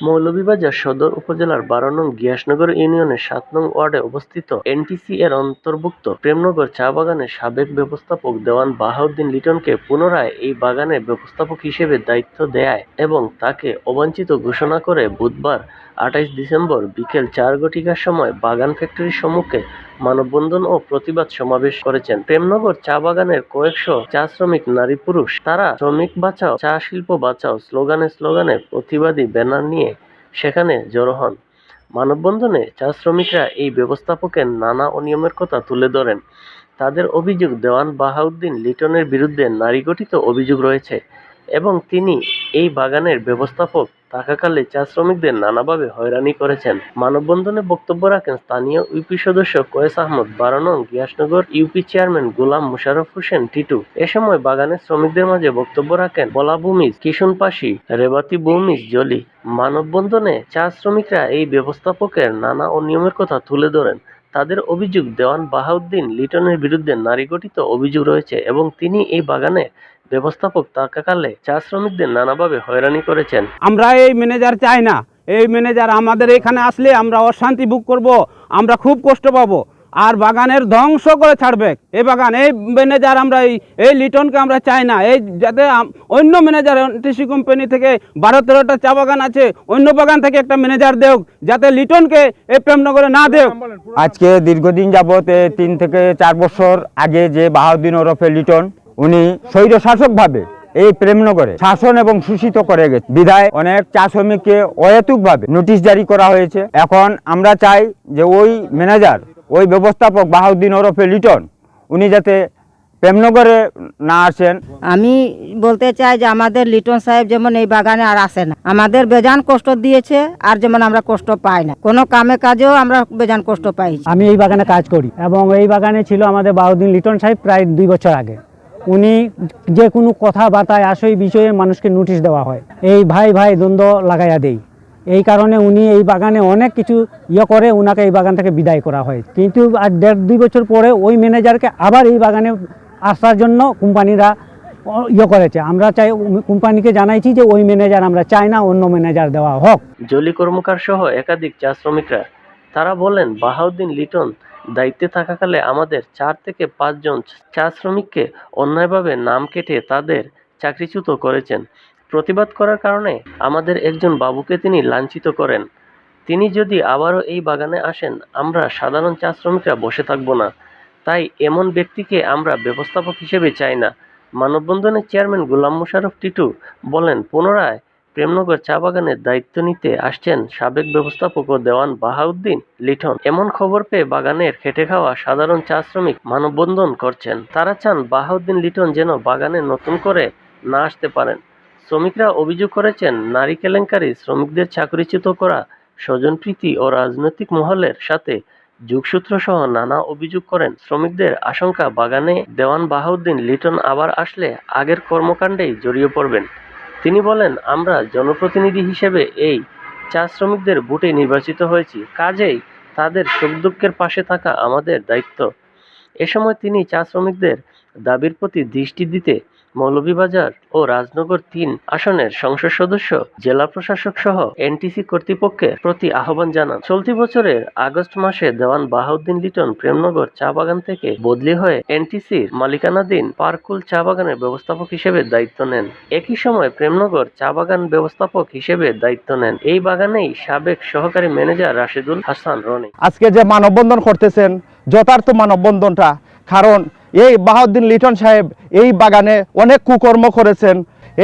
মৌলভীবাজার সদর উপজেলার ১২ নং গিয়াসনগর ইউনিয়নের ৭ নং ওয়ার্ডে অবস্থিত এনটিসি এর অন্তর্ভুক্ত প্রেমনগর চা বাগানের সাবেক ব্যবস্থাপক দেওয়ান বাহাউদ্দিন লিটনকে পুনরায় এই বাগানের ব্যবস্থাপক হিসেবে দায়িত্ব দেয় এবং তাকে অবাঞ্ছিত ঘোষণা করে বুধবার ২৮ ডিসেম্বর বিকেল ৪ ঘটিকার সময় বাগান ফ্যাক্টরির সম্মুখে মানববন্ধন ও প্রতিবাদ সমাবেশ করেছেন। প্রেমনগর চা বাগানের কয়েকশো চা শ্রমিক নারী পুরুষ তারা শ্রমিক বাঁচাও, চা শিল্প বাঁচাও স্লোগানে প্রতিবাদী ব্যানার নিয়ে সেখানে জড়ো হন। মানববন্ধনে চা শ্রমিকরা এই ব্যবস্থাপকের নানা অনিয়মের কথা তুলে ধরেন। তাদের অভিযোগ, দেওয়ান বাহাউদ্দিন লিটনের বিরুদ্ধে নারীঘটিত অভিযোগ রয়েছে এবং তিনি এই বাগানের ব্যবস্থাপক থাকাকালে চা শ্রমিকদের নানাভাবে হয়রানি করেছেন। মানববন্ধনে বক্তব্য রাখেন স্থানীয় ইউপি সদস্য কয়েস আহমদ, ১২ নং গিয়াসনগর ইউপি চেয়ারম্যান গোলাম মোশাররফ হোসেন টিটু। এ সময় বাগানের শ্রমিকদের মাঝে বক্তব্য রাখেন বলা ভূমিজ, কিশুন পাশি, রেবাতি ভূমিজ জলি। মানববন্ধনে চা শ্রমিকরা এই ব্যবস্থাপকের নানা অনিয়মের কথা তুলে ধরেন। তাদের অভিযোগ, দেওয়ান বাহাউদ্দিন লিটনের বিরুদ্ধে নারীঘটিত অভিযোগ রয়েছে এবং তিনি এই বাগানে ব্যবস্থাপক থাকাকালে চা শ্রমিকদের নানাভাবে হয়রানি করেছেন। আমরা এই ম্যানেজার চাই না। এই ম্যানেজার আমাদের এখানে আসলে আমরা অশান্তি ভোগ করব, আমরা খুব কষ্ট পাবো আর বাগানের ধ্বংস করে ছাড়বে এই বাগান। এই ম্যানেজার আমরা এই লিটনকে আমরা চাই না। এই যাতে অন্য ম্যানেজার এনটিসি কোম্পানি থেকে ১২-১৩টা চা বাগান আছে, অন্য বাগান থেকে একটা ম্যানেজার দেওক, যাতে লিটনকে এই প্রেমনগরে না দেওক। আজকে দীর্ঘদিন যাবত ৩ থেকে ৪ বছর আগে যে বাহাউদ্দিন ওরফে লিটন উনি স্বৈরশাসকভাবে এই প্রেমনগরে শাসন এবং শোষিত করে গেছে বিধায় অনেক চা শ্রমিককে অহেতুকভাবে নোটিশ জারি করা হয়েছে। এখন আমরা চাই যে ওই ম্যানেজার, ওই ব্যবস্থাপক বাহাউদ্দিন ওরফে লিটন উনি যাতে প্রেমনগরে না আসেন। আমি বলতে চাই যে আমাদের লিটন সাহেব যেমন এই বাগানে আর আসে না, আমাদের বেজান কষ্ট দিয়েছে আর যেমন আমরা কষ্ট পাই না, কোনো কামে কাজেও আমরা বেজান কষ্ট পাই। আমি এই বাগানে কাজ করি এবং এই বাগানে ছিল আমাদের বাহাউদ্দিন লিটন সাহেব প্রায় ২ বছর আগে। উনি যে কোনো কথাবার্তায় আসে এই বিষয়ে মানুষকে নোটিশ দেওয়া হয়, এই ভাই ভাই দ্বন্দ্ব লাগাইয়া দেই। এই কারণে উনি এই বাগানে অনেক কিছু করে ওনাকে এই বাগান থেকে বিদায় করা হয়। কিন্তু আর ১.৫-২ বছর পরে ওই ম্যানেজারকে আবার এই বাগানে আসার জন্য কোম্পানিরা করেছে। আমরা চাই, কোম্পানিকে জানাইছি যে ওই ম্যানেজার আমরা চাই না, অন্য ম্যানেজার দেওয়া হোক। জলি কর্মকার সহ একাধিক চা শ্রমিকরা তারা বলেন, বাহাউদ্দিন লিটন দায়িত্বে থাকাকালে আমাদের ৪ থেকে ৫ জন চা শ্রমিককে অন্যায়ভাবে নাম কেটে তাদের চাকরিচ্যুত করেছেন। প্রতিবাদ করার কারণে আমাদের একজন বাবুকে তিনি লাঞ্ছিত করেন। তিনি যদি আবারও এই বাগানে আসেন, আমরা সাধারণ চা শ্রমিকরা বসে থাকব না। তাই এমন ব্যক্তিকে আমরা ব্যবস্থাপক হিসেবে চাই না। মানববন্ধনে চেয়ারম্যান গোলাম মোশাররফ টিটু বলেন, পুনরায় প্রেমনগর চা বাগানের দায়িত্ব নিতে আসছেন সাবেক ব্যবস্থাপক ও দেওয়ান বাহাউদ্দিন লিটন। এমন খবর পেয়ে বাগানের খেটে খাওয়া সাধারণ চা শ্রমিক মানববন্ধন করছেন। তারা চান বাহাউদ্দিন লিটন যেন বাগানে নতুন করে না আসতে পারেন। শ্রমিকরা অভিযোগ করেছেন, নারী কেলেঙ্কারি, শ্রমিকদের চাকরিচ্যুত করা, স্বজনপ্রীতি ও রাজনৈতিক মহলের সাথে যোগসূত্র সহ নানা অভিযোগ করেন। শ্রমিকদের আশঙ্কা, বাগানে দেওয়ান বাহাউদ্দিন লিটন আবার আসলে আগের কর্মকাণ্ডেই জড়িয়ে পড়বেন। তিনি বলেন, আমরা জনপ্রতিনিধি হিসেবে এই চা শ্রমিকদের ভোটে নির্বাচিত হয়েছি, কাজেই তাদের সুখ দুঃখের পাশে থাকা আমাদের দায়িত্ব। এ সময় তিনি চা শ্রমিকদের দাবির প্রতি দৃষ্টি দিতে মৌলভীবাজার ও রাজনগর ৩ আসনের সংসদ সদস্য, জেলা প্রশাসক সহ এনটিসি কর্তৃপক্ষের প্রতি আহ্বান জানান। চলতি বছরের আগস্ট মাসে দেওয়ান বাহাউদ্দিন লিটন প্রেমনগর চা বাগান থেকে বদলি হয়ে এনটিসির মালিকানাধীন পার্কুল চা বাগানের ব্যবস্থাপক হিসেবে দায়িত্ব নেন। একই সময় প্রেমনগর চা বাগান ব্যবস্থাপক হিসেবে দায়িত্ব নেন এই বাগানেই সাবেক সহকারী ম্যানেজার রাশেদুল হাসান রনি। আজকে যে মানববন্ধন করতেছেন, যথার্থ মানববন্ধনটা, কারণ এই বাহাউদ্দিন লিটন সাহেব এই বাগানে অনেক কুকর্ম করেছেন,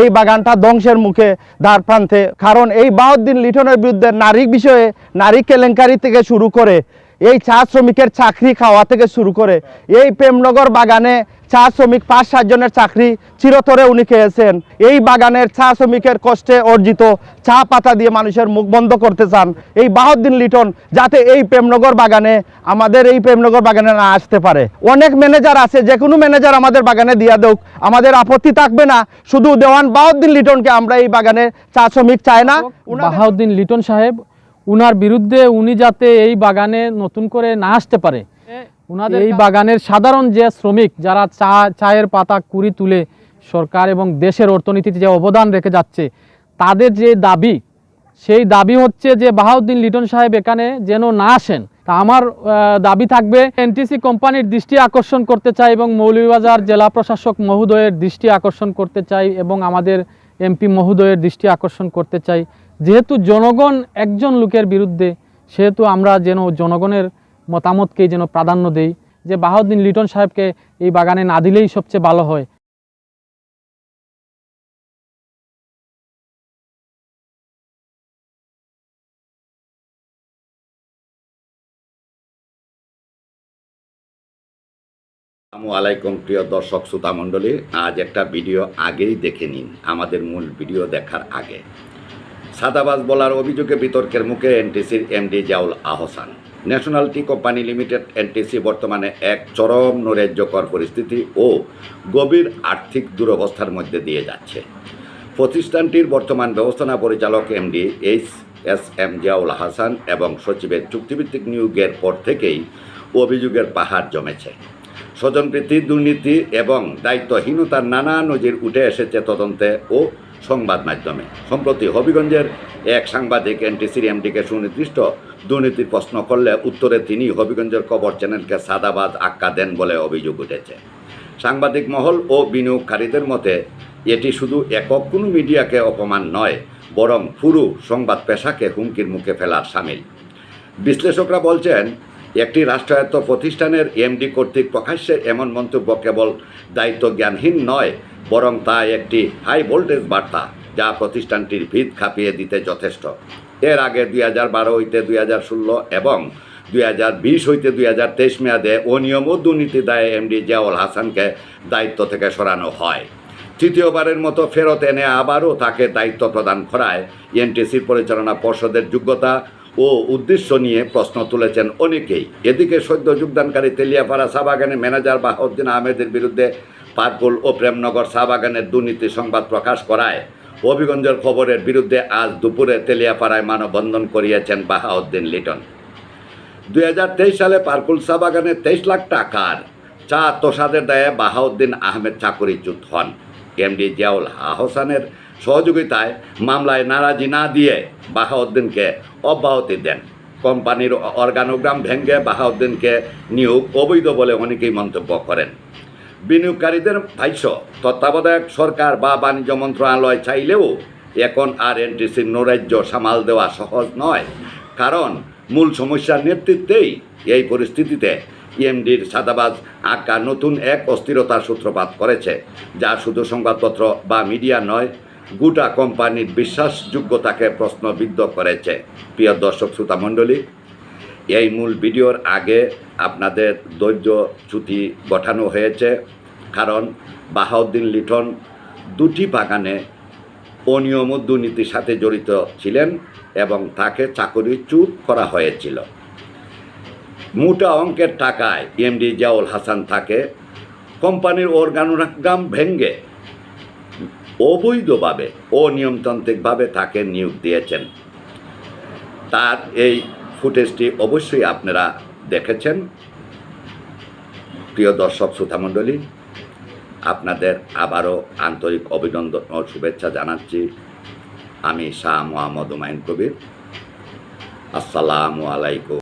এই বাগানটা ধ্বংসের মুখে দ্বার প্রান্তে। কারণ এই বাহাউদ্দিন লিটনের বিরুদ্ধে নারী বিষয়ে, নারী কেলেঙ্কারি থেকে শুরু করে এই চা শ্রমিকের চাকরি খাওয়া থেকে শুরু করে এই প্রেমনগর বাগানে চা শ্রমিক ৫-৭ জনের চাকরি চিরতরে উনি খেয়েছেন। এই বাগানের চা শ্রমিকের কষ্টে অর্জিত চা পাতা দিয়ে মানুষের মুখ বন্ধ করতে চান এই বাহাউদ্দিন লিটন, যাতে এই প্রেমনগর বাগানে, আমাদের এই প্রেমনগর বাগানে না আসতে পারে। অনেক ম্যানেজার আছে, যে কোনো ম্যানেজার আমাদের বাগানে দিয়া দেওক, আমাদের আপত্তি থাকবে না। শুধু দেওয়ান বাহাউদ্দিন লিটনকে আমরা এই বাগানে চা শ্রমিক চাই না। বাহাউদ্দিন লিটন সাহেব, উনার বিরুদ্ধে উনি যাতে এই বাগানে নতুন করে না আসতে পারে, উনাদের এই বাগানের সাধারণ যে শ্রমিক যারা চায়ের পাতা কুড়ি তুলে সরকার এবং দেশের অর্থনীতিতে যে অবদান রেখে যাচ্ছে, তাদের যে দাবি সেই দাবি হচ্ছে যে বাহাউদ্দিন লিটন সাহেব এখানে যেন না আসেন। তা আমার দাবি থাকবে এনটিসি কোম্পানির দৃষ্টি আকর্ষণ করতে চাই এবং মৌলভীবাজার জেলা প্রশাসক মহোদয়ের দৃষ্টি আকর্ষণ করতে চাই এবং আমাদের এমপি মহোদয়ের দৃষ্টি আকর্ষণ করতে চাই। যেহেতু জনগণ একজন লোকের বিরুদ্ধে, সেহেতু আমরা যেন জনগণের মতামতকেই যেন প্রাধান্য দেই, যে বাহাউদ্দিন লিটন সাহেবকে এই বাগানে না দিলেই সবচেয়ে ভালো হয়। আসসালামু আলাইকুম প্রিয় দর্শক শ্রোতা মণ্ডলী, আজ একটা ভিডিও আগেই দেখে নিন। আমাদের মূল ভিডিও দেখার আগে সাদাবাজ বলার অভিযোগে বিতর্কের মুখে এনটিসির MD Ziaul Ahsan. National tea company limited NTC বর্তমানে এক চরম নৈরাজ্যকর পরিস্থিতি ও গভীর আর্থিক দুরবস্থার মধ্যে দিয়ে যাচ্ছে। প্রতিষ্ঠানটির বর্তমান ব্যবস্থাপনা পরিচালক এমডি এস.এম. জিয়াউল আহসান এবং সচিবের চুক্তিভিত্তিক নিয়োগের পর থেকেই অভিযোগের পাহাড় জমেছে। স্বজনপ্রীতি, দুর্নীতি এবং দায়িত্বহীনতার নানা নজির উঠে এসেছে তদন্তে ও সংবাদ মাধ্যমে। সম্প্রতি হবিগঞ্জের এক সাংবাদিক এনটিসির এমডিকে সুনির্দিষ্ট দুর্নীতির প্রশ্ন করলে উত্তরে তিনি হবিগঞ্জের খবর চ্যানেলকে সাদাবাজ আখ্যা দেন বলে অভিযোগ উঠেছে। সাংবাদিক মহল ও বিনিয়োগকারীদের মতে এটি শুধু একক কোনো মিডিয়াকে অপমান নয়, বরং পুরো সংবাদ পেশাকে হুমকির মুখে ফেলার শামিল। বিশ্লেষকরা বলছেন, একটি রাষ্ট্রায়ত্ত প্রতিষ্ঠানের এমডি কর্তৃক প্রকাশ্যে এমন মন্তব্য কেবল দায়িত্ব জ্ঞানহীন নয়, বরং তা একটি হাই ভোল্টেজ বার্তা যা প্রতিষ্ঠানটির ভিত কাঁপিয়ে দিতে যথেষ্ট। এর আগে 2012 হইতে 2016 এবং 2020 হইতে 2023 মেয়াদে অনিয়ম ও দুর্নীতি দায়ে এমডি জিয়াউল হাসানকে দায়িত্ব থেকে সরানো হয়। তৃতীয়বারের মতো ফেরত এনে আবারও তাকে দায়িত্ব প্রদান করায় এনটিসির পরিচালনা পর্ষদের যোগ্যতা ও উদ্দেশ্য নিয়ে প্রশ্ন তুলেছেন অনেকেই। এদিকে সদ্য যোগদানকারী তেলিয়াপাড়া চা বাগানের ম্যানেজার বাহাউদ্দিন আহমেদের বিরুদ্ধে পাটকুল ও প্রেমনগর চা বাগানের দুর্নীতি সংবাদ প্রকাশ করায় হবিগঞ্জের খবরের বিরুদ্ধে আজ দুপুরে তেলিয়াপাড়ায় মানববন্ধন করিয়েছেন বাহাউদ্দিন লিটন। 2023 সালে পাটকুল চা বাগানে 23 লাখ টাকার চা আত্মসাতের দায়ে বাহাউদ্দিন আহমেদ চাকরিচ্যুত হন। এমডি জিয়াউল আহসানের সহযোগিতায় মামলায় নারাজি না দিয়ে বাহাউদ্দিনকে অব্যাহতি দেন। কোম্পানির অর্গানোগ্রাম ভেঙে বাহাউদ্দিনকে নিয়োগ অবৈধ বলে অনেকেই মন্তব্য করেন। বিনিয়োগকারীদের ভাষ্য, তত্ত্বাবধায়ক সরকার বা বাণিজ্য মন্ত্রণালয় চাইলেও এখন আর এনটিসির নৈরাজ্য সামাল দেওয়া সহজ নয়, কারণ মূল সমস্যার নেতৃত্বেই এই পরিস্থিতিতে এমডির সাদাবাজ আখ্যা নতুন এক অস্থিরতার সূত্রপাত করেছে, যা শুধু সংবাদপত্র বা মিডিয়া নয়, গোটা কোম্পানির বিশ্বাসযোগ্যতাকে প্রশ্নবিদ্ধ করেছে। প্রিয় দর্শক শ্রোতা মণ্ডলী, এই মূল ভিডিওর আগে আপনাদের ধৈর্যচ্যুতি গঠানো হয়েছে, কারণ বাহাউদ্দিন লিটন দুটি বাগানে অনিয়ম ও দুর্নীতির সাথে জড়িত ছিলেন এবং তাকে চাকরিচ্যুত করা হয়েছিল। মোটা অঙ্কের টাকায় এমডি জিয়াউল হাসান তাকে কোম্পানির অর্গানোগ্রাম ভেঙে অবৈধভাবে অনিয়মতান্ত্রিকভাবে তাকে নিয়োগ দিয়েছেন। তার এই ফুটেজটি অবশ্যই আপনারা দেখেছেন। প্রিয় দর্শক শ্রোতামণ্ডলী, আপনাদের আবারও আন্তরিক অভিনন্দন ও শুভেচ্ছা জানাচ্ছি। আমি শাহ মোহাম্মদ হুমায়ুন কবির। আসসালামু আলাইকুম।